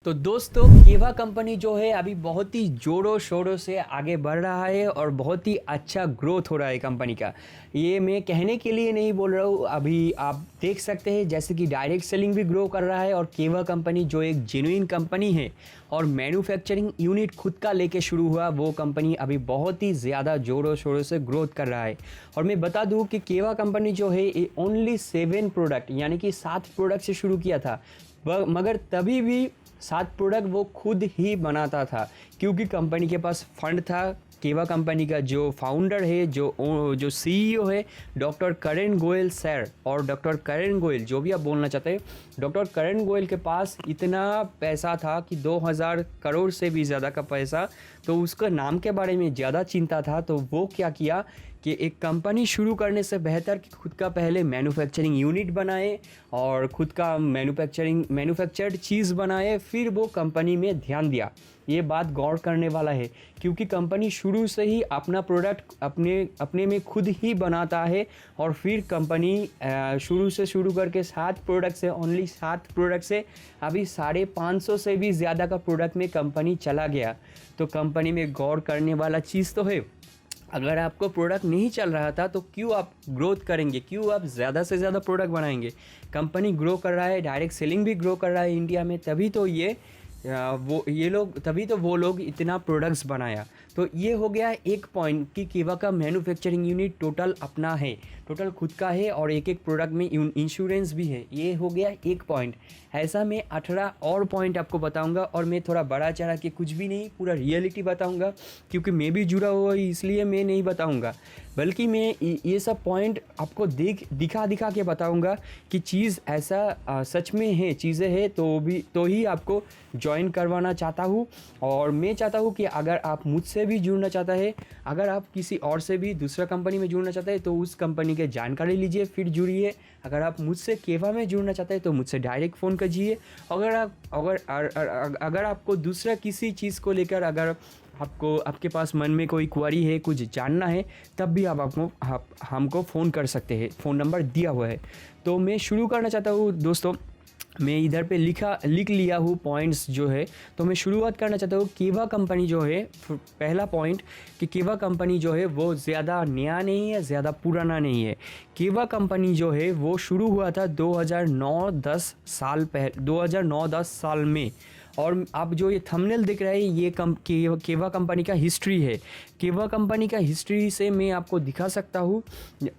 तो दोस्तों केवा कंपनी जो है अभी बहुत ही जोरों शोरों से आगे बढ़ रहा है और बहुत ही अच्छा ग्रोथ हो रहा है कंपनी का। ये मैं कहने के लिए नहीं बोल रहा हूँ, अभी आप देख सकते हैं जैसे कि डायरेक्ट सेलिंग भी ग्रो कर रहा है और केवा कंपनी जो एक जेन्युइन कंपनी है और मैन्युफैक्चरिंग यूनिट खुद का लेके शुरू हुआ, वो कंपनी अभी बहुत ही ज़्यादा ज़ोरों शोरों से ग्रोथ कर रहा है। और मैं बता दूं कि केवा कंपनी जो है ये ओनली 7 प्रोडक्ट यानी कि 7 प्रोडक्ट से शुरू किया था, मगर तभी भी 7 प्रोडक्ट वो खुद ही बनाता था क्योंकि कंपनी के पास फंड था। केवा कंपनी का जो फाउंडर है, जो सीईओ है, डॉक्टर करण गोयल सर, और डॉक्टर करण गोयल जो भी आप बोलना चाहते हैं, डॉक्टर करण गोयल के पास इतना पैसा था कि 2000 करोड़ से भी ज़्यादा का पैसा, तो उसका नाम के बारे में ज़्यादा चिंता था। तो वो क्या किया कि एक कंपनी शुरू करने से बेहतर कि खुद का पहले मैन्युफैक्चरिंग यूनिट बनाए और खुद का मैन्युफैक्चर्ड चीज़ बनाए, फिर वो कंपनी में ध्यान दिया। ये बात गौर करने वाला है क्योंकि कंपनी शुरू से ही अपना प्रोडक्ट अपने में खुद ही बनाता है और फिर कंपनी शुरू करके 7 प्रोडक्ट से, ओनली 7 प्रोडक्ट से अभी 550 से भी ज़्यादा का प्रोडक्ट में कंपनी चला गया। तो कंपनी में गौर करने वाला चीज़ तो है। अगर आपको प्रोडक्ट नहीं चल रहा था तो क्यों आप ग्रोथ करेंगे, क्यों आप ज़्यादा से ज़्यादा प्रोडक्ट बनाएंगे। कंपनी ग्रो कर रहा है, डायरेक्ट सेलिंग भी ग्रो कर रहा है इंडिया में, तभी तो वो लोग इतना प्रोडक्ट्स बनाया। तो ये हो गया एक पॉइंट कि केवा का मैन्युफैक्चरिंग यूनिट टोटल अपना है, टोटल खुद का है और एक एक प्रोडक्ट में इंश्योरेंस भी है। ये हो गया एक पॉइंट। ऐसा मैं 18 और पॉइंट आपको बताऊंगा और मैं थोड़ा बड़ा चढ़ा के कुछ भी नहीं, पूरा रियलिटी बताऊंगा क्योंकि मैं भी जुड़ा हुआ इसलिए मैं नहीं बताऊंगा, बल्कि मैं ये सब पॉइंट आपको दिखा के बताऊंगा कि चीज़ ऐसा सच में है, चीज़ें हैं तो ही आपको ज्वाइन करवाना चाहता हूँ। और मैं चाहता हूँ कि अगर आप मुझसे भी जुड़ना चाहता है, अगर आप किसी और से भी दूसरा कंपनी में जुड़ना चाहते हैं तो उस कंपनी के जानकारी लीजिए फिर जुड़िए। अगर आप मुझसे केवा में जुड़ना चाहते हैं तो मुझसे डायरेक्ट फ़ोन कीजिए। अगर आपको दूसरा किसी चीज़ को लेकर अगर आपके पास मन में कोई क्वेरी है, कुछ जानना है, तब भी आप हमको फ़ोन कर सकते हैं। फ़ोन नंबर दिया हुआ है। तो मैं शुरू करना चाहता हूँ दोस्तों। मैं इधर पे लिख लिया हूँ पॉइंट्स जो है, तो मैं शुरुआत करना चाहता हूँ। केवा कंपनी जो है, पहला पॉइंट कि केवा कंपनी जो है वो ज़्यादा नया नहीं है, ज़्यादा पुराना नहीं है। केवा कंपनी जो है वो शुरू हुआ था 2009-10 साल में। और आप जो ये थंबनेल देख रहे हैं ये केवा कंपनी का हिस्ट्री है। केवा कंपनी का हिस्ट्री से मैं आपको दिखा सकता हूँ,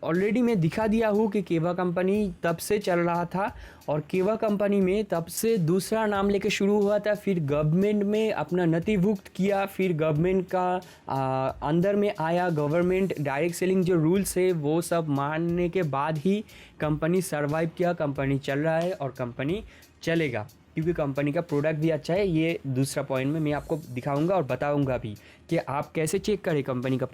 ऑलरेडी मैं दिखा दिया हूँ कि केवा कंपनी तब से चल रहा था और केवा कंपनी में तब से दूसरा नाम लेके शुरू हुआ था, फिर गवर्नमेंट में अपना नथिभुक्त किया, फिर गवर्नमेंट का अंदर में आया। गवर्नमेंट डायरेक्ट सेलिंग जो रूल्स है वो सब मानने के बाद ही कंपनी सर्वाइव किया, कंपनी चल रहा है और कंपनी चलेगा क्योंकि कंपनी का प्रोडक्ट भी अच्छा है। ये दूसरा पॉइंट में मैं आपको दिखाऊंगा और बताऊंगा भी कि आप कैसे चेक करें कंपनी का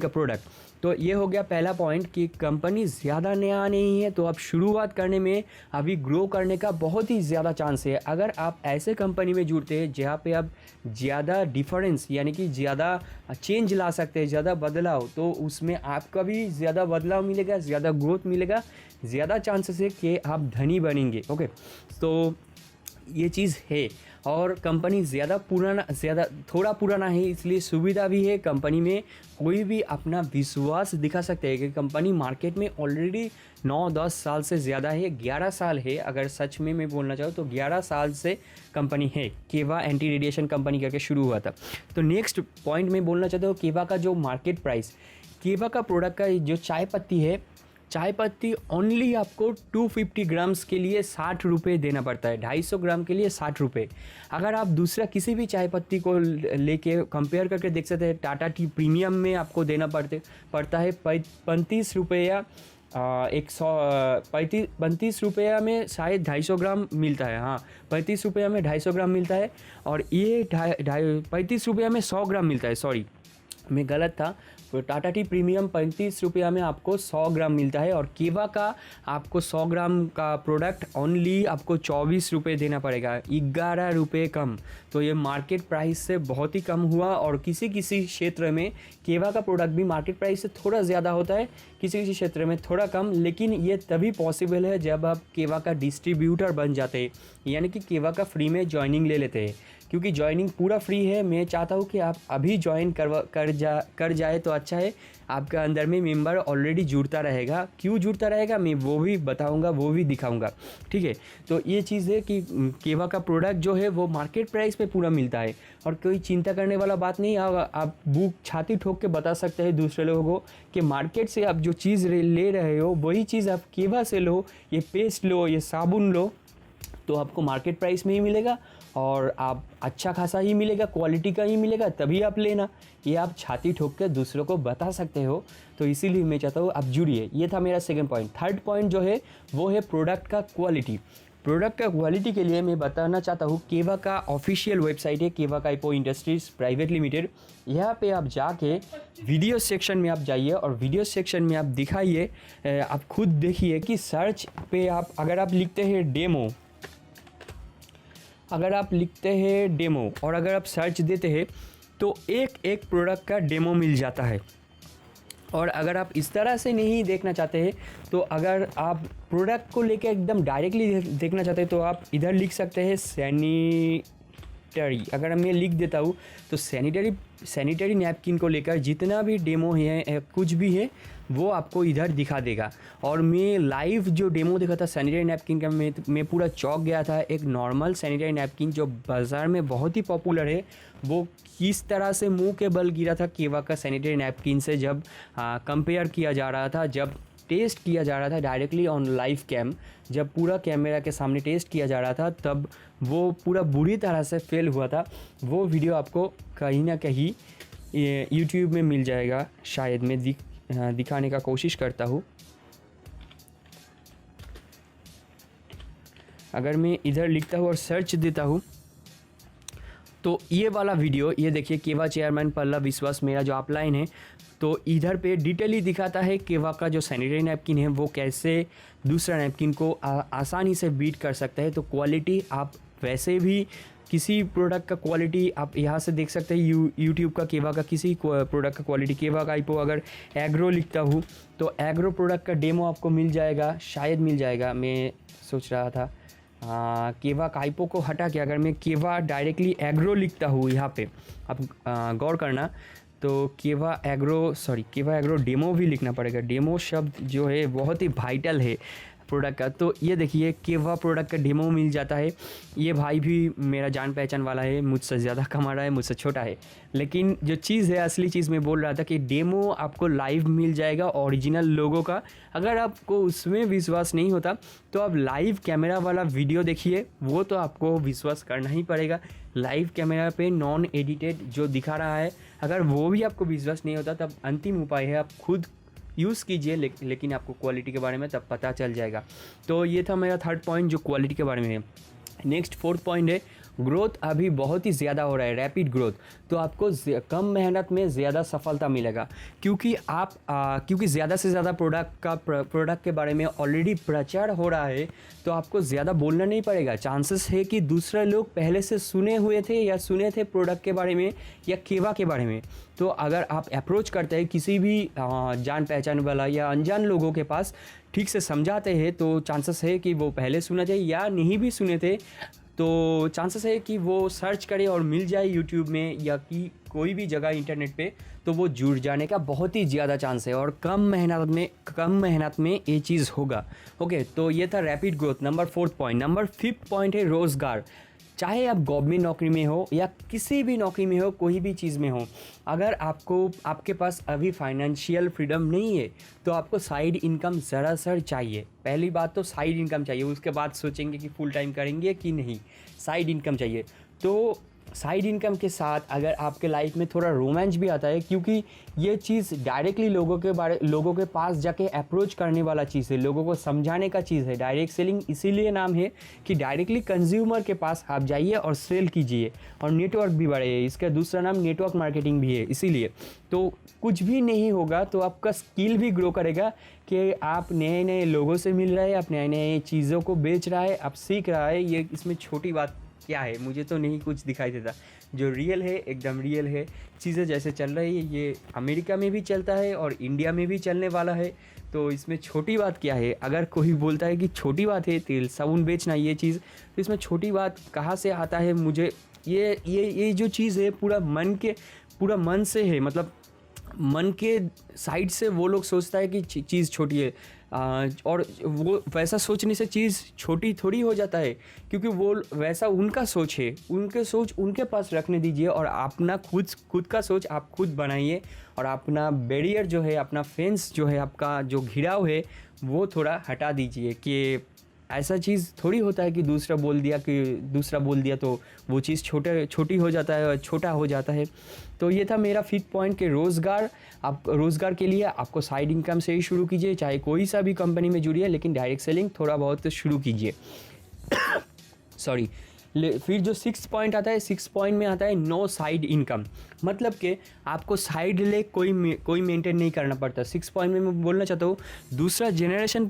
प्रोडक्ट। तो ये हो गया पहला पॉइंट कि कंपनी ज़्यादा नया नहीं है, तो आप शुरुआत करने में अभी ग्रो करने का बहुत ही ज़्यादा चांस है। अगर आप ऐसे कंपनी में जुड़ते हैं जहाँ पे आप ज़्यादा डिफरेंस यानी कि ज़्यादा चेंज ला सकते हैं, ज़्यादा बदलाव, तो उसमें आपका भी ज़्यादा बदलाव मिलेगा, ज़्यादा ग्रोथ मिलेगा, ज़्यादा चांसेस है कि आप धनी बनेंगे। ओके, तो ये चीज़ है। और कंपनी थोड़ा पुराना है, इसलिए सुविधा भी है। कंपनी में कोई भी अपना विश्वास दिखा सकते हैं कि कंपनी मार्केट में ऑलरेडी 9-10 साल से ज़्यादा है, 11 साल है। अगर सच में मैं बोलना चाहूँ तो 11 साल से कंपनी है। केवा एंटी रेडिएशन कंपनी करके शुरू हुआ था। तो नेक्स्ट पॉइंट में बोलना चाहता हूँ केवा का जो मार्केट प्राइस, केवा का प्रोडक्ट का जो चाय पत्ती ओनली आपको 250 ग्राम्स के लिए 60 रुपये देना पड़ता है, 250 ग्राम के लिए 60 रुपये। अगर आप दूसरा किसी भी चाय पत्ती को लेके कंपेयर करके देख सकते हैं, टाटा टी प्रीमियम में आपको देना पड़ता है 35 रुपये या 35 रुपया में शायद 250 ग्राम मिलता है। हाँ, 35 रुपया में 250 ग्राम मिलता है और ये 35 रुपया में 100 ग्राम मिलता है। सॉरी, मैं गलत था, टाटा टी प्रीमियम 35 रुपया में आपको 100 ग्राम मिलता है, और केवा का आपको 100 ग्राम का प्रोडक्ट ओनली आपको 24 रुपये देना पड़ेगा, 11 रुपये कम। तो ये मार्केट प्राइस से बहुत ही कम हुआ, और किसी किसी क्षेत्र में केवा का प्रोडक्ट भी मार्केट प्राइस से थोड़ा ज़्यादा होता है, किसी किसी क्षेत्र में थोड़ा कम, लेकिन ये तभी पॉसिबल है जब आप केवा का डिस्ट्रीब्यूटर बन जाते हैं, यानी कि केवा का फ्री में ज्वाइनिंग ले लेते हैं। क्योंकि ज्वाइनिंग पूरा फ्री है, मैं चाहता हूँ कि आप अभी ज्वाइन कर जाए तो अच्छा है, आपका अंदर में मेंबर ऑलरेडी जुड़ता रहेगा। क्यों जुड़ता रहेगा मैं वो भी बताऊंगा, वो भी दिखाऊंगा, ठीक है। तो ये चीज़ है कि केवा का प्रोडक्ट जो है वो मार्केट प्राइस पे पूरा मिलता है, और कोई चिंता करने वाला बात नहीं। आप बुक छाती ठोक के बता सकते हैं दूसरे लोगों को कि मार्केट से आप जो चीज़ ले रहे हो वही चीज़ आप केवा से लो, ये पेस्ट लो, ये साबुन लो, तो आपको मार्केट प्राइस में ही मिलेगा, और आप अच्छा खासा ही मिलेगा, क्वालिटी का ही मिलेगा, तभी आप लेना। ये आप छाती ठोक के दूसरों को बता सकते हो, तो इसीलिए मैं चाहता हूँ आप जुड़िए। ये था मेरा सेकंड पॉइंट। थर्ड पॉइंट जो है वो है प्रोडक्ट का क्वालिटी। प्रोडक्ट का क्वालिटी के लिए मैं बताना चाहता हूँ, केवा का ऑफिशियल वेबसाइट है केवा काइपो इंडस्ट्रीज़ प्राइवेट लिमिटेड। यहाँ पे आप जाके वीडियो सेक्शन में आप जाइए, और वीडियो सेक्शन में आप दिखाइए, आप खुद देखिए कि सर्च पे आप अगर आप लिखते हैं डेमो, और अगर आप सर्च देते हैं तो एक प्रोडक्ट का डेमो मिल जाता है। और अगर आप इस तरह से नहीं देखना चाहते हैं, तो अगर आप प्रोडक्ट को लेकर एकदम डायरेक्टली देखना चाहते हैं, तो आप इधर लिख सकते हैं सैनिटरी। अगर मैं लिख देता हूँ तो सैनिटरी नैपकिन को लेकर जितना भी डेमो है, कुछ भी है, वो आपको इधर दिखा देगा। और मैं लाइव जो डेमो देखा था सैनिटरी नैपकिन का, मैं पूरा चौंक गया था। एक नॉर्मल सैनिटरी नैपकिन जो बाज़ार में बहुत ही पॉपुलर है, वो किस तरह से मुंह के बल गिरा था केवा का सैनिटरी नैपकिन से, जब कंपेयर किया जा रहा था, जब टेस्ट किया जा रहा था डायरेक्टली ऑन लाइव कैम, जब पूरा कैमरा के सामने टेस्ट किया जा रहा था, तब वो पूरा बुरी तरह से फेल हुआ था। वो वीडियो आपको कहीं ना कहीं यूट्यूब में मिल जाएगा, शायद मैं दिखाने का कोशिश करता हूँ। अगर मैं इधर लिखता हूँ और सर्च देता हूँ, तो ये वाला वीडियो, ये देखिए केवा चेयरमैन पल्लव विश्वास, मेरा जो अपलाइन है, तो इधर पे डिटेली दिखाता है केवा का जो सैनिटरी नैपकिन है वो कैसे दूसरा नैपकिन को आसानी से बीट कर सकता है। तो क्वालिटी आप वैसे भी किसी प्रोडक्ट का क्वालिटी आप यहाँ से देख सकते हैं, यूट्यूब का केवा का किसी प्रोडक्ट का क्वालिटी, केवा काइपो अगर एग्रो लिखता हूँ तो एग्रो प्रोडक्ट का डेमो आपको मिल जाएगा, शायद मिल जाएगा। मैं सोच रहा था केवा काइपो को हटा के अगर मैं केवा डायरेक्टली एग्रो लिखता हूँ, यहाँ पे आप गौर करना, तो केवा एग्रो डेमो भी लिखना पड़ेगा। डेमो शब्द जो है बहुत ही वाइटल है प्रोडक्ट का। तो ये देखिए केवा प्रोडक्ट का डेमो मिल जाता है। ये भाई भी मेरा जान पहचान वाला है, मुझसे ज़्यादा कमा रहा है, मुझसे छोटा है, लेकिन जो चीज़ है, असली चीज़ मैं बोल रहा था कि डेमो आपको लाइव मिल जाएगा ओरिजिनल लोगों का। अगर आपको उसमें विश्वास नहीं होता तो आप लाइव कैमरा वाला वीडियो देखिए, वो तो आपको विश्वास करना ही पड़ेगा। लाइव कैमरा पे नॉन एडिटेड जो दिखा रहा है, अगर वो भी आपको विश्वास नहीं होता, तब अंतिम उपाय है आप खुद यूज़ कीजिए, लेकिन आपको क्वालिटी के बारे में तब पता चल जाएगा। तो ये था मेरा थर्ड पॉइंट जो क्वालिटी के बारे में है। नेक्स्ट फोर्थ पॉइंट है ग्रोथ अभी बहुत ही ज़्यादा हो रहा है, रैपिड ग्रोथ। तो आपको कम मेहनत में ज़्यादा सफलता मिलेगा, क्योंकि क्योंकि ज़्यादा से ज़्यादा प्रोडक्ट के बारे में ऑलरेडी प्रचार हो रहा है, तो आपको ज़्यादा बोलना नहीं पड़ेगा। चांसेस है कि दूसरे लोग पहले से सुने थे प्रोडक्ट के बारे में या केवा के बारे में। तो अगर आप अप्रोच करते हैं किसी भी जान पहचान वाला या अनजान लोगों के पास, ठीक से समझाते हैं, तो चांसेस है कि वो पहले सुने थे या नहीं भी सुने थे, तो चांसेस है कि वो सर्च करे और मिल जाए यूट्यूब में या कि कोई भी जगह इंटरनेट पे, तो वो जुड़ जाने का बहुत ही ज़्यादा चांस है, और कम मेहनत में ये चीज़ होगा। ओके, तो ये था rapid growth, number fourth point. Number fifth point है रोज़गार। चाहे आप गवर्नमेंट नौकरी में हो या किसी भी नौकरी में हो, कोई भी चीज़ में हो, अगर आपके पास अभी फाइनेंशियल फ्रीडम नहीं है, तो आपको साइड इनकम ज़रा चाहिए। पहली बात तो साइड इनकम चाहिए, उसके बाद सोचेंगे कि फुल टाइम करेंगे कि नहीं, साइड इनकम चाहिए। तो साइड इनकम के साथ अगर आपके लाइफ में थोड़ा रोमांच भी आता है, क्योंकि ये चीज़ डायरेक्टली लोगों के पास जाके अप्रोच करने वाला चीज़ है, लोगों को समझाने का चीज़ है। डायरेक्ट सेलिंग इसीलिए नाम है कि डायरेक्टली कंज्यूमर के पास आप जाइए और सेल कीजिए, और नेटवर्क भी बढ़े। इसका दूसरा नाम नेटवर्क मार्केटिंग भी है। इसीलिए तो कुछ भी नहीं होगा तो आपका स्किल भी ग्रो करेगा कि आप नए नए लोगों से मिल रहे हैं, आप नए नए चीज़ों को बेच रहा है, आप सीख रहा है। ये इसमें छोटी बात क्या है, मुझे तो नहीं कुछ दिखाई देता। जो रियल है एकदम रियल है। चीज़ें जैसे चल रही है ये अमेरिका में भी चलता है और इंडिया में भी चलने वाला है। तो इसमें छोटी बात क्या है? अगर कोई बोलता है कि छोटी बात है तेल साबुन बेचना ये चीज़, तो इसमें छोटी बात कहाँ से आता है? मुझे ये जो चीज़ है पूरा मन से है, मतलब मन के साइड से वो लोग सोचता है कि चीज़ छोटी है, और वो वैसा सोचने से चीज़ छोटी थोड़ी हो जाता है, क्योंकि वो वैसा उनका सोच है। उनके सोच उनके पास रखने दीजिए और अपना खुद का सोच आप खुद बनाइए, और अपना बैरियर जो है, अपना फेंस जो है, आपका जो घिराव है वो थोड़ा हटा दीजिए। कि ऐसा चीज़ थोड़ी होता है कि दूसरा बोल दिया तो वो चीज़ छोटी हो जाता है, छोटा हो जाता है। तो ये था मेरा 5th पॉइंट कि रोज़गार के लिए आपको साइड इनकम से ही शुरू कीजिए, चाहे कोई सा भी कंपनी में जुड़िए, लेकिन डायरेक्ट सेलिंग थोड़ा बहुत शुरू कीजिए। सॉरी। फिर जो 6th पॉइंट आता है, 6th पॉइंट में आता है नो साइड इनकम। मतलब कि आपको साइड ले कोई मेंटेन नहीं करना पड़ता। 6th पॉइंट में मैं बोलना चाहता हूँ दूसरा जनरेशन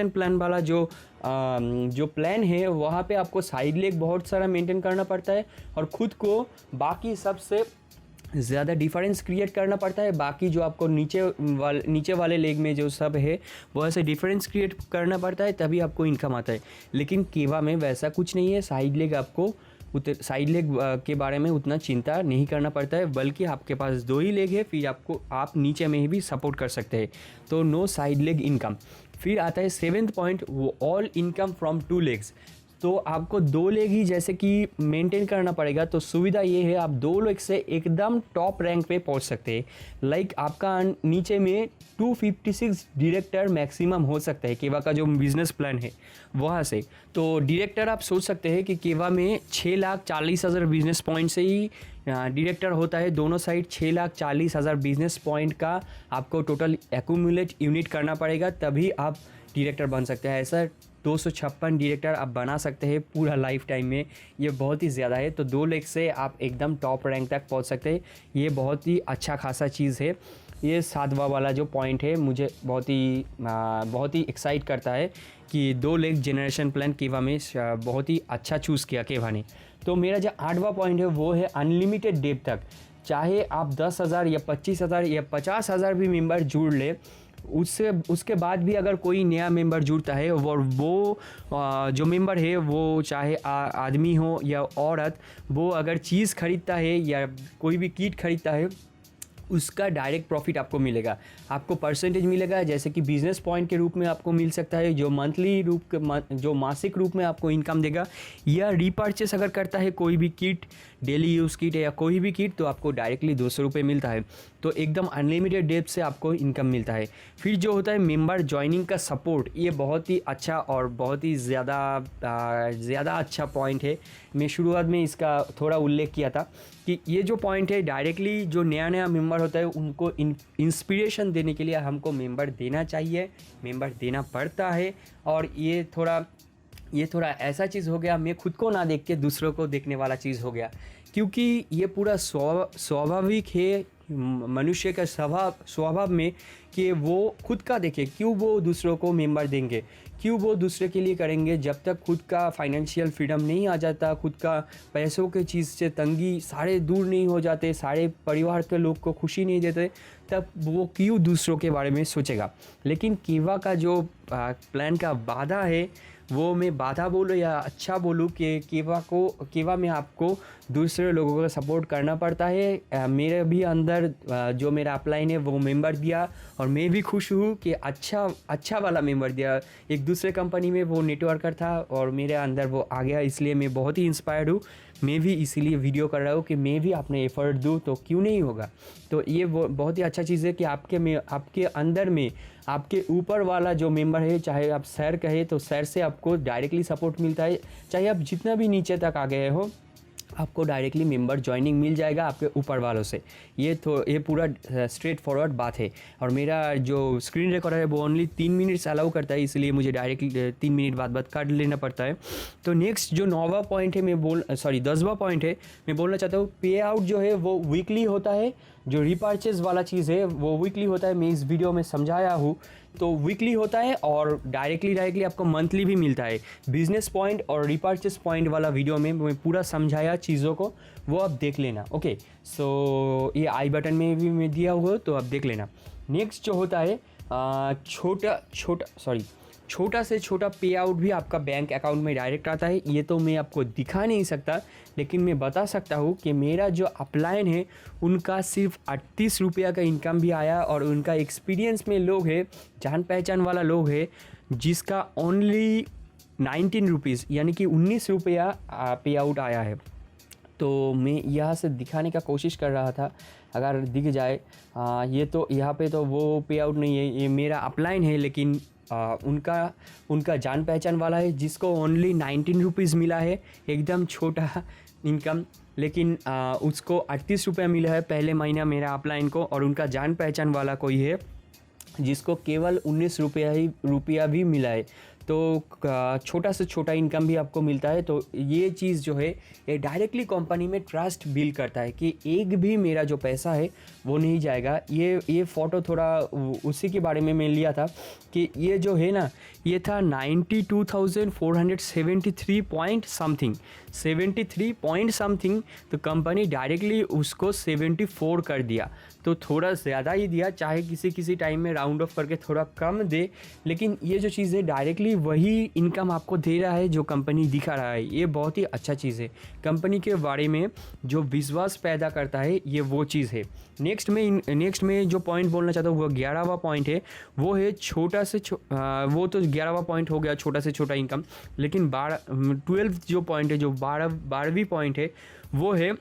प्लान वाला जो प्लान है, वहाँ पे आपको साइड लेग बहुत सारा मेंटेन करना पड़ता है, और खुद को बाकी सबसे ज़्यादा डिफरेंस क्रिएट करना पड़ता है। बाकी जो आपको नीचे वाले लेग में जो सब है वो ऐसे डिफरेंस क्रिएट करना पड़ता है, तभी आपको इनकम आता है। लेकिन केवा में वैसा कुछ नहीं है। साइड लेग के बारे में उतना चिंता नहीं करना पड़ता है, बल्कि आपके पास 2 ही लेग है, फिर आप नीचे में भी सपोर्ट कर सकते हैं। तो नो साइड लेग इनकम। फिर आता है 7th पॉइंट, वो ऑल इनकम फ्रॉम 2 लेग्स। तो आपको 2 लेग ही जैसे कि मेंटेन करना पड़ेगा। तो सुविधा ये है, आप 2 लेग से एकदम टॉप रैंक पे पहुंच सकते हैं। लाइक आपका नीचे में 256 डायरेक्टर मैक्सिमम हो सकता है केवा का जो बिजनेस प्लान है वहाँ से। तो डायरेक्टर आप सोच सकते हैं कि केवा में 6,40,000 बिजनेस पॉइंट से ही डायरेक्टर होता है। दोनों साइड 6,40,000 बिजनेस पॉइंट का आपको टोटल एक्यूमुलेट यूनिट करना पड़ेगा, तभी आप डायरेक्टर बन सकते हैं। ऐसा 256 डायरेक्टर आप बना सकते हैं पूरा लाइफ टाइम में। ये बहुत ही ज़्यादा है। तो 2 लेग से आप एकदम टॉप रैंक तक पहुंच सकते हैं। ये बहुत ही अच्छा खासा चीज़ है। ये 7वां वाला जो पॉइंट है मुझे बहुत ही एक्साइट करता है कि 2 लेग जनरेशन प्लान केवा में बहुत ही अच्छा चूज़ किया केवा ने। तो मेरा जो 8वां पॉइंट है वो है अनलिमिटेड डेप तक। चाहे आप 10,000 या 25,000 या 50,000 भी मेंबर जुड़ ले, उसके बाद भी अगर कोई नया मेंबर जुड़ता है और वो जो मेंबर है वो चाहे आदमी हो या औरत, वो अगर चीज़ खरीदता है या कोई भी किट खरीदता है, उसका डायरेक्ट प्रॉफिट आपको मिलेगा। आपको परसेंटेज मिलेगा, जैसे कि बिजनेस पॉइंट के रूप में आपको मिल सकता है, जो मासिक रूप में आपको इनकम देगा, या रीपर्चेस अगर करता है कोई भी किट, डेली यूज़ किट या कोई भी किट, तो आपको डायरेक्टली 200 रुपये मिलता है। तो एकदम अनलिमिटेड डेप्थ से आपको इनकम मिलता है। फिर जो होता है मेंबर ज्वाइनिंग का सपोर्ट, ये बहुत ही अच्छा और बहुत ही ज़्यादा अच्छा पॉइंट है। मैं शुरुआत में इसका थोड़ा उल्लेख किया था कि ये जो पॉइंट है, डायरेक्टली जो नया मेंबर होता है उनको इंस्पिरेशन देने के लिए हमको मेंबर देना चाहिए, मेंबर देना पड़ता है। और ये थोड़ा ऐसा चीज़ हो गया, मैं खुद को ना देख के दूसरों को देखने वाला चीज़ हो गया, क्योंकि ये पूरा स्वाभाविक है मनुष्य का स्वभाव में कि वो खुद का देखे। क्यों वो दूसरों को मेंबर देंगे, क्यों वो दूसरे के लिए करेंगे? जब तक खुद का फाइनेंशियल फ्रीडम नहीं आ जाता, खुद का पैसों के चीज़ से तंगी सारे दूर नहीं हो जाते, सारे परिवार के लोग को खुशी नहीं देते, तब वो क्यों दूसरों के बारे में सोचेगा। लेकिन केवा का जो प्लान का वादा है, वो मैं बाधा बोलूँ या अच्छा बोलूँ कि केवा में आपको दूसरे लोगों का सपोर्ट करना पड़ता है। मेरे भी अंदर जो मेरा अपलाइन है वो मेंबर दिया, और मैं भी खुश हूँ कि अच्छा वाला मेंबर दिया। एक दूसरे कंपनी में वो नेटवर्कर था और मेरे अंदर वो आ गया, इसलिए मैं बहुत ही इंस्पायर्ड हूँ। मैं भी इसीलिए वीडियो कर रहा हूँ कि मैं भी अपने एफर्ट दूँ तो क्यों नहीं होगा। तो ये वो बहुत ही अच्छा चीज़ है कि आपके अंदर में आपके ऊपर वाला जो मेंबर है, चाहे आप सर कहे तो सर से आपको डायरेक्टली सपोर्ट मिलता है, चाहे आप जितना भी नीचे तक आ गए हो आपको डायरेक्टली मेंबर ज्वाइनिंग मिल जाएगा आपके ऊपर वालों से। ये पूरा स्ट्रेट फॉरवर्ड बात है। और मेरा जो स्क्रीन रिकॉर्डर है वो ओनली 3 मिनट्स अलाउ करता है, इसलिए मुझे डायरेक्टली 3 मिनट बाद काट लेना पड़ता है। तो नेक्स्ट जो 9वां पॉइंट है 10वां पॉइंट है, मैं बोलना चाहता हूँ पे आउट जो है वो वीकली होता है। जो रिपर्चेज वाला चीज़ है वो वीकली होता है, मैं इस वीडियो में समझाया हूँ। तो वीकली होता है और डायरेक्टली आपको मंथली भी मिलता है। बिजनेस पॉइंट और रिपर्चेस पॉइंट वाला वीडियो में मैं पूरा समझाया चीज़ों को, वो आप देख लेना। ओके, सो ये आई बटन में भी मैं दिया हुआ, तो आप देख लेना। नेक्स्ट जो होता है छोटा से छोटा पे आउट भी आपका बैंक अकाउंट में डायरेक्ट आता है। ये तो मैं आपको दिखा नहीं सकता, लेकिन मैं बता सकता हूँ कि मेरा जो अपलाइन है उनका सिर्फ 38 रुपया का इनकम भी आया, और उनका एक्सपीरियंस में लोग है, जान पहचान वाला लोग है, जिसका ओनली 19 रुपीज़ यानी कि 19 रुपया पे आउट आया है। तो मैं यहाँ से दिखाने का कोशिश कर रहा था, अगर दिख जाए। ये तो यहाँ पे तो वो पे आउट नहीं है, ये मेरा अपलाइन है, लेकिन उनका जान पहचान वाला है जिसको ओनली 19 रुपीज़ मिला है, एकदम छोटा इनकम, लेकिन उसको 38 रुपया मिला है पहले महीना मेरा अपलाइन को। और उनका जान पहचान वाला कोई है जिसको केवल 19 रुपया भी मिला है। तो छोटा से छोटा इनकम भी आपको मिलता है। तो ये चीज़ जो है ये डायरेक्टली कंपनी में ट्रस्ट बिल्ड करता है कि एक भी मेरा जो पैसा है वो नहीं जाएगा। ये फ़ोटो थोड़ा उसी के बारे में मैं लिया था कि ये जो है ना, ये था 92,473 पॉइंट समथिंग, तो कंपनी डायरेक्टली उसको 74 कर दिया। तो थोड़ा ज़्यादा ही दिया, चाहे किसी टाइम में राउंड ऑफ करके थोड़ा कम दे, लेकिन ये जो चीज़ है डायरेक्टली वही इनकम आपको दे रहा है जो कंपनी दिखा रहा है। ये बहुत ही अच्छा चीज़ है, कंपनी के बारे में जो विश्वास पैदा करता है, ये वो चीज़ है। नेक्स्ट में जो पॉइंट बोलना चाहता हूँ वो 11वां पॉइंट है। वो है वो तो 11वां पॉइंट हो गया छोटा से छोटा इनकम, लेकिन 12 जो पॉइंट है, जो 12वीं पॉइंट है, वो है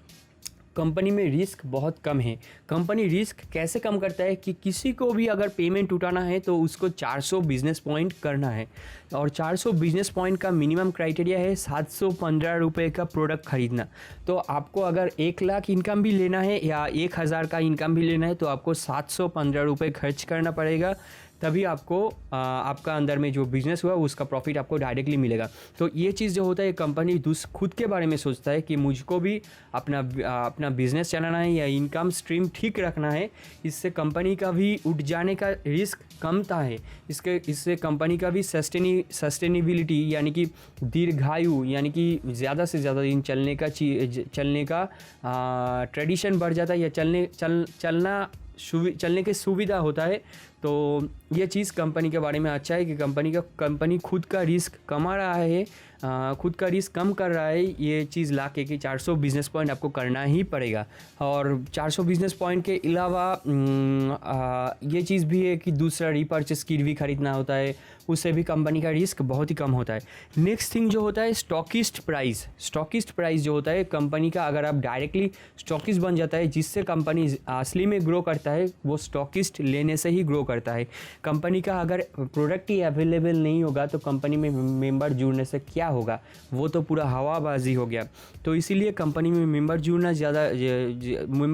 कंपनी में रिस्क बहुत कम है। कंपनी रिस्क कैसे कम करता है कि किसी को भी अगर पेमेंट उठाना है तो उसको 400 बिजनेस पॉइंट करना है, और 400 बिजनेस पॉइंट का मिनिमम क्राइटेरिया है 715 रुपये का प्रोडक्ट खरीदना। तो आपको अगर 1 लाख इनकम भी लेना है या 1000 का इनकम भी लेना है तो आपको 715 रुपये खर्च करना पड़ेगा, तभी आपको आपका अंदर में जो बिज़नेस हुआ उसका प्रॉफिट आपको डायरेक्टली मिलेगा। तो ये चीज़ जो होता है, कंपनी खुद के बारे में सोचता है कि मुझको भी अपना बिज़नेस चलाना है या इनकम स्ट्रीम ठीक रखना है। इससे कंपनी का भी उठ जाने का रिस्क कमता है। इससे कंपनी का भी सस्टेनेबिलिटी यानी कि दीर्घायु, यानी कि ज़्यादा से ज़्यादा दिन चलने का ट्रेडिशन बढ़ जाता है, या चलने की सुविधा होता है। तो ये चीज़ कंपनी के बारे में अच्छा है कि कंपनी खुद का रिस्क कमा रहा है, खुद का रिस्क कम कर रहा है। ये चीज़ ला के कि 400 बिजनेस पॉइंट आपको करना ही पड़ेगा। और 400 बिजनेस पॉइंट के अलावा ये चीज़ भी है कि दूसरा रीपर्चेस किट भी खरीदना होता है, उससे भी कंपनी का रिस्क बहुत ही कम होता है। नेक्स्ट थिंग जो होता है स्टॉकिस्ट प्राइस जो होता है कंपनी का, अगर आप डायरेक्टली स्टॉकिस्ट बन जाता है, जिससे कंपनी असली में ग्रो करता है, वो स्टॉकिस्ट लेने से ही ग्रो करता है। कंपनी का अगर प्रोडक्ट ही अवेलेबल नहीं होगा तो कंपनी में मेंबर जुड़ने से क्या होगा, वो तो पूरा हवाबाजी हो गया। तो इसीलिए कंपनी में मेंबर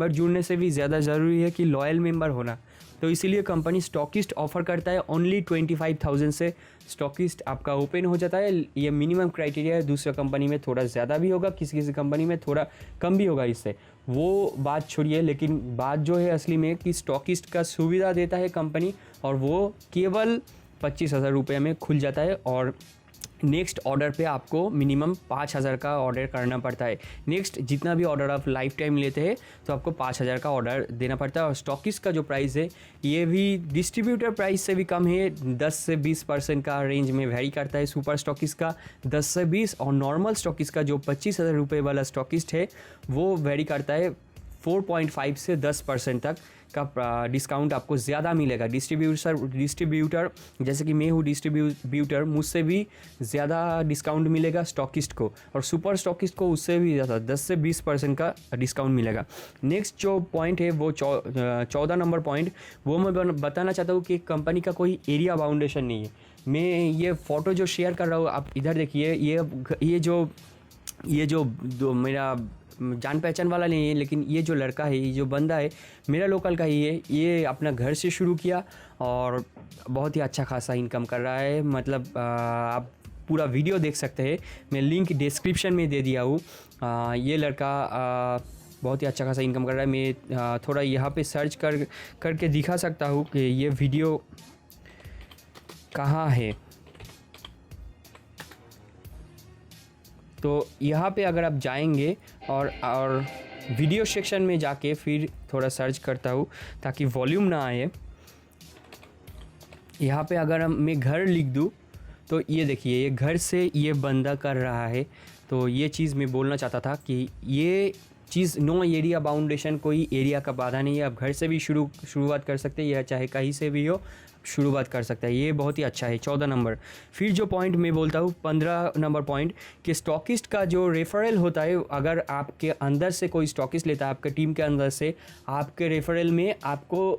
जुड़ने से भी ज़्यादा ज़रूरी है कि लॉयल मेंबर होना। तो इसीलिए कंपनी स्टॉकिस्ट ऑफर करता है। ओनली 25,000 से स्टॉकिस्ट आपका ओपन हो जाता है। ये मिनिमम क्राइटेरिया है। दूसरा कंपनी में थोड़ा ज़्यादा भी होगा, किसी कंपनी में थोड़ा कम भी होगा। इससे वो बात छोड़िए, लेकिन बात जो है असली में कि स्टॉकिस्ट का सुविधा देता है कंपनी, और वो केवल 25,000 रुपये में खुल जाता है। और नेक्स्ट ऑर्डर पे आपको मिनिमम 5,000 का ऑर्डर करना पड़ता है। नेक्स्ट जितना भी ऑर्डर आप लाइफ टाइम लेते हैं तो आपको 5,000 का ऑर्डर देना पड़ता है। और स्टॉकिस्ट का जो प्राइस है ये भी डिस्ट्रीब्यूटर प्राइस से भी कम है, 10 से 20% का रेंज में वेरी करता है। सुपर स्टॉकिस्ट का 10 से 20, और नॉर्मल स्टॉकिस्ट का जो 25,000 रुपये वाला स्टॉकिस्ट है वो वेरी करता है 4.5 से 10% तक का डिस्काउंट आपको ज़्यादा मिलेगा। डिस्ट्रीब्यूटर जैसे कि मैं हूँ डिस्ट्रीब्यूटर, मुझसे भी ज़्यादा डिस्काउंट मिलेगा स्टॉकिस्ट को, और सुपर स्टॉकिस्ट को उससे भी ज़्यादा 10 से 20% का डिस्काउंट मिलेगा। नेक्स्ट जो पॉइंट है वो 14 नंबर पॉइंट, वो मैं बताना चाहता हूँ कि कंपनी का कोई एरिया बाउंडेशन नहीं है। मैं ये फ़ोटो जो शेयर कर रहा हूँ, आप इधर देखिए, ये जो मेरा जान पहचान वाला नहीं है, लेकिन ये जो लड़का है, ये जो बंदा है, मेरा लोकल का ही है। ये अपना घर से शुरू किया और बहुत ही अच्छा खासा इनकम कर रहा है। मतलब आप पूरा वीडियो देख सकते हैं, मैं लिंक डिस्क्रिप्शन में दे दिया हूँ। ये लड़का बहुत ही अच्छा खासा इनकम कर रहा है। मैं थोड़ा यहाँ पे सर्च करके दिखा सकता हूँ कि ये वीडियो कहाँ है। तो यहाँ पे अगर आप जाएंगे और वीडियो सेक्शन में जाके फिर थोड़ा सर्च करता हूँ ताकि वॉल्यूम ना आए। यहाँ पे अगर मैं घर लिख दूँ तो ये देखिए, ये घर से ये बंदा कर रहा है। तो ये चीज़ मैं बोलना चाहता था कि ये चीज़ नो एरिया बाउंडेशन, कोई एरिया का बाधा नहीं है। आप घर से भी शुरुआत कर सकते हैं, या चाहे कहीं से भी हो शुरुआत कर सकता है। ये बहुत ही अच्छा है। 14 नंबर। फिर जो पॉइंट मैं बोलता हूँ 15 नंबर पॉइंट, कि स्टॉकिस्ट का जो रेफरल होता है, अगर आपके अंदर से कोई स्टॉकिस्ट लेता है, आपके टीम के अंदर से, आपके रेफरल में आपको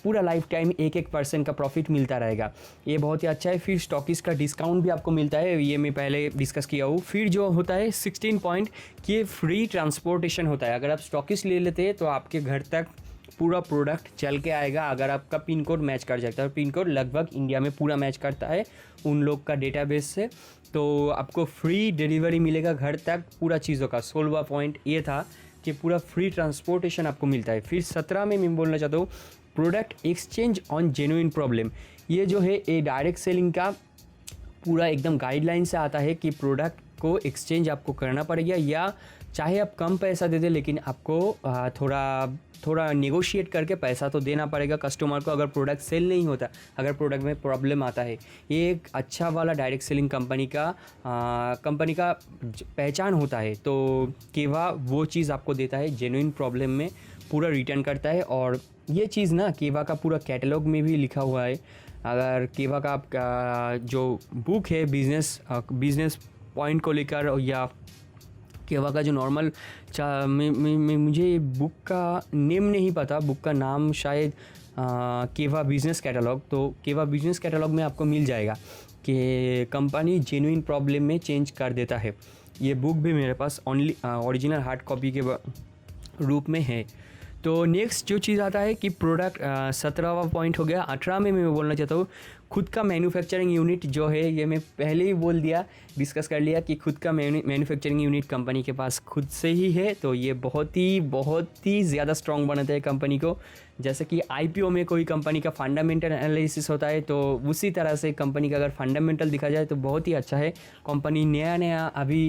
पूरा लाइफ टाइम 1% का प्रॉफिट मिलता रहेगा। ये बहुत ही अच्छा है। फिर स्टॉकिस्ट का डिस्काउंट भी आपको मिलता है, ये मैं पहले डिस्कस किया हूँ। फिर जो होता है 16 पॉइंट, कि फ्री ट्रांसपोर्टेशन होता है। अगर आप स्टॉकिस्ट ले लेते हैं तो आपके घर तक पूरा प्रोडक्ट चल के आएगा, अगर आपका पिन कोड मैच कर जाता है। पिन कोड लगभग इंडिया में पूरा मैच करता है उन लोग का डेटाबेस से, तो आपको फ्री डिलीवरी मिलेगा घर तक पूरा चीज़ों का। 16वां पॉइंट ये था कि पूरा फ्री ट्रांसपोर्टेशन आपको मिलता है। फिर 17 में मैं बोलना चाहता हूँ product exchange on genuine problem. ये जो है ये डायरेक्ट सेलिंग का पूरा एकदम गाइडलाइन से आता है कि प्रोडक्ट को एक्सचेंज आपको करना पड़ेगा, या चाहे आप कम पैसा दे दें लेकिन आपको थोड़ा नेगोशिएट करके पैसा तो देना पड़ेगा कस्टमर को, अगर प्रोडक्ट सेल नहीं होता, अगर प्रोडक्ट में प्रॉब्लम आता है। ये एक अच्छा वाला डायरेक्ट सेलिंग कंपनी का पहचान होता है। तो केवा वो चीज़ आपको देता है, जेन्युइन प्रॉब्लम में पूरा रिटर्न करता है। और ये चीज़ ना केवा का पूरा कैटलॉग में भी लिखा हुआ है। अगर केवा का आपका जो बुक है बिजनेस पॉइंट को लेकर, या केवा का जो नॉर्मल मुझे बुक का नेम नहीं पता, बुक का नाम शायद केवा बिजनेस कैटलॉग, तो केवा बिजनेस कैटलॉग में आपको मिल जाएगा कि कंपनी जेन्युइन प्रॉब्लम में चेंज कर देता है। ये बुक भी मेरे पास ओरिजिनल हार्ड कॉपी के रूप में है। तो नेक्स्ट जो चीज़ आता है कि प्रोडक्ट 17वां पॉइंट हो गया। 18 में मैं बोलना चाहता हूँ खुद का मैन्युफैक्चरिंग यूनिट जो है, ये मैं पहले ही बोल दिया, डिस्कस कर लिया कि खुद का मैन्युफैक्चरिंग यूनिट कंपनी के पास खुद से ही है। तो ये बहुत ही ज़्यादा स्ट्रॉन्ग बनाता है कंपनी को। जैसे कि आईपीओ में कोई कंपनी का फंडामेंटल एनालिसिस होता है, तो उसी तरह से कंपनी का अगर फंडामेंटल दिखा जाए तो बहुत ही अच्छा है। कंपनी नया अभी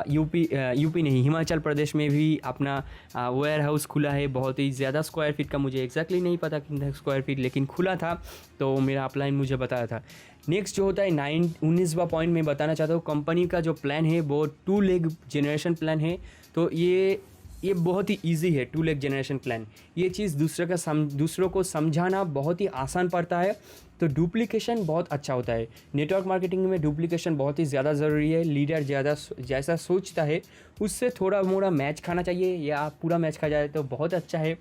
यूपी नहीं, हिमाचल प्रदेश में भी अपना वेयर हाउस खुला है। बहुत ही ज़्यादा स्क्वायर फीट का, मुझे एग्जैक्टली नहीं पता कितना स्क्वायर फीट, लेकिन खुला था, तो मेरा अपलाइन मुझे बताया था। नेक्स्ट जो होता है 19वां पॉइंट में बताना चाहता हूँ, कंपनी का जो प्लान है वो 2 लेग जनरेशन प्लान है। तो ये बहुत ही इजी है 2 लेग जनरेशन प्लान। ये चीज़ दूसरों को समझाना बहुत ही आसान पड़ता है। तो डुप्लीकेशन बहुत अच्छा होता है। नेटवर्क मार्केटिंग में डुप्लीकेशन बहुत ही ज़्यादा ज़रूरी है। लीडर जैसा सोचता है उससे थोड़ा मोड़ा मैच खाना चाहिए, या पूरा मैच खा जाए तो बहुत अच्छा है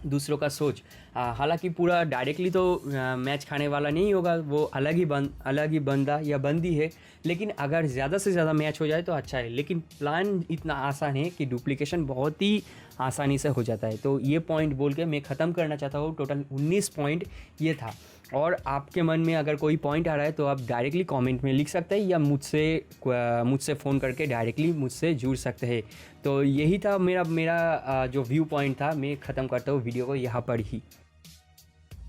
दूसरों का सोच। हालांकि पूरा डायरेक्टली तो मैच खाने वाला नहीं होगा, वो अलग ही बंदा या बंदी है, लेकिन अगर ज़्यादा से ज़्यादा मैच हो जाए तो अच्छा है। लेकिन प्लान इतना आसान है कि डुप्लीकेशन बहुत ही आसानी से हो जाता है। तो ये पॉइंट बोल के मैं ख़त्म करना चाहता हूँ। टोटल 19 पॉइंट ये था। और आपके मन में अगर कोई पॉइंट आ रहा है तो आप डायरेक्टली कमेंट में लिख सकते हैं, या मुझसे फ़ोन करके डायरेक्टली मुझसे जुड़ सकते हैं। तो यही था मेरा जो व्यू पॉइंट था। मैं ख़त्म करता हूँ वीडियो को यहाँ पर ही।